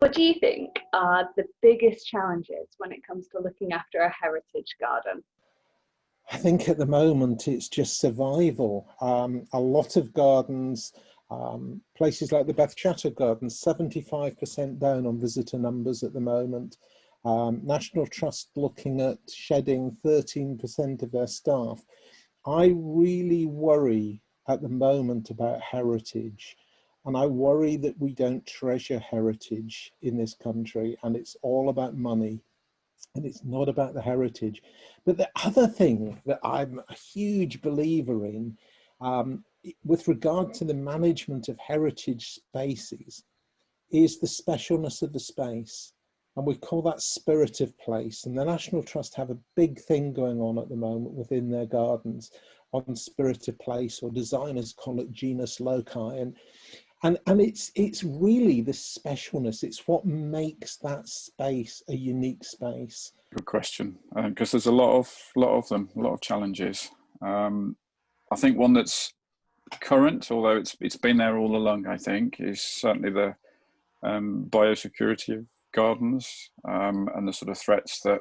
What do you think are the biggest challenges when it comes to looking after a heritage garden? I think at the moment it's just survival. A lot of gardens, places like the Beth Chatter Garden, 75% down on visitor numbers at the moment. National Trust looking at shedding 13% of their staff. I really worry at the moment about heritage, and I worry that we don't treasure heritage in this country, and it's all about money. And it's not about the heritage. But the other thing that I'm a huge believer in, with regard to the management of heritage spaces, is the specialness of the space. And we call that spirit of place. And the National Trust have a big thing going on at the moment within their gardens on spirit of place, or designers call it genus loci. And it's really the specialness. It's what makes that space a unique space. Good question, because there's a lot of challenges. I think one that's current, although it's been there all along, I think, is certainly the biosecurity of gardens, and the sort of threats that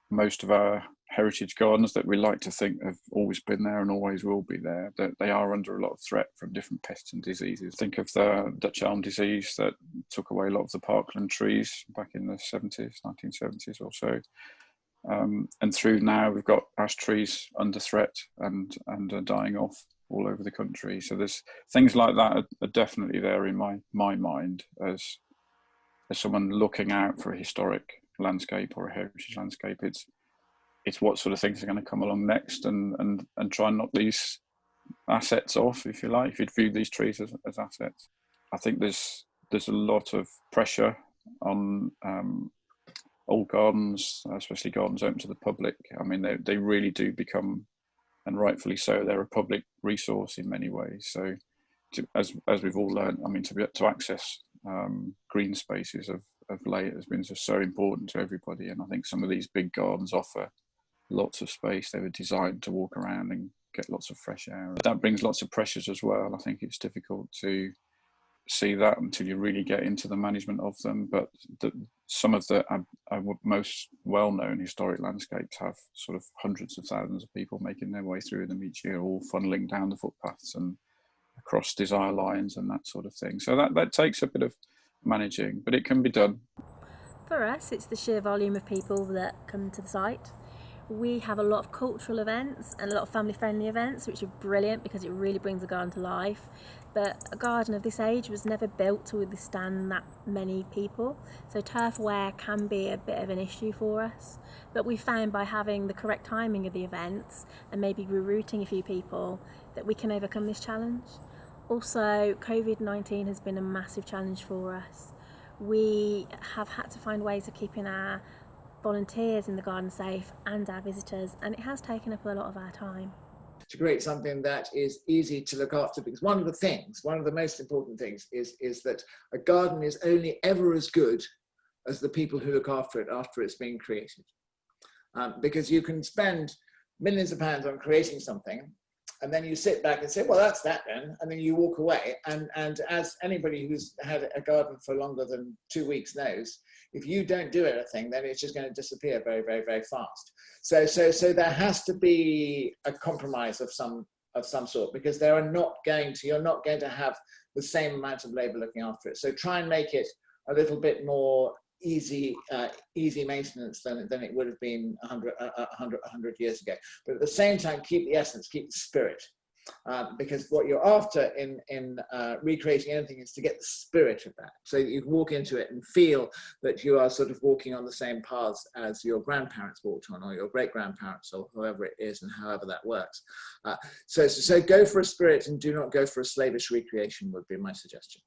most of our heritage gardens that we like to think have always been there and always will be there, that they are under a lot of threat from different pests and diseases. Think of the Dutch elm disease that took away a lot of the parkland trees back in the 1970s or so. And through now we've got ash trees under threat and dying off all over the country. So there's things like that are definitely there in my mind as someone looking out for a historic landscape or a heritage landscape. It's what sort of things are going to come along next, and try and knock these assets off, if you like, if you'd view these trees as assets. I think there's a lot of pressure on old gardens, especially gardens open to the public. I mean, they really do become, and rightfully so, they're a public resource in many ways. So as we've all learned, I mean, to access green spaces of late has been just so important to everybody. And I think some of these big gardens offer lots of space. They were designed to walk around and get lots of fresh air. That brings lots of pressures as well. I think it's difficult to see that until you really get into the management of them. But some of the most well-known historic landscapes have sort of hundreds of thousands of people making their way through them each year, all funneling down the footpaths and across desire lines and that sort of thing. So that takes a bit of managing, but it can be done. For us, it's the sheer volume of people that come to the site. We have a lot of cultural events and a lot of family-friendly events, which are brilliant because it really brings a garden to life. But a garden of this age was never built to withstand that many people. So turf wear can be a bit of an issue for us. But we found by having the correct timing of the events and maybe rerouting a few people that we can overcome this challenge. Also, COVID-19 has been a massive challenge for us. We have had to find ways of keeping our volunteers in the garden safe and our visitors, and it has taken up a lot of our time. To create something that is easy to look after, because one of the most important things is that a garden is only ever as good as the people who look after it after it's been created. Because you can spend millions of pounds on creating something, and then you sit back and say, well, that's that then, and then you walk away. And as anybody who's had a garden for longer than 2 weeks knows, if you don't do anything, then it's just going to disappear very, very, very fast. So there has to be a compromise of some sort, because you're not going to have the same amount of labor looking after it. So try and make it a little bit more easy maintenance than it would have been 100 years ago. But at the same time, keep the essence, keep the spirit. Because what you're after in recreating anything is to get the spirit of that. So you walk into it and feel that you are sort of walking on the same paths as your grandparents walked on, or your great-grandparents, or whoever it is, and however that works. So go for a spirit and do not go for a slavish recreation would be my suggestion.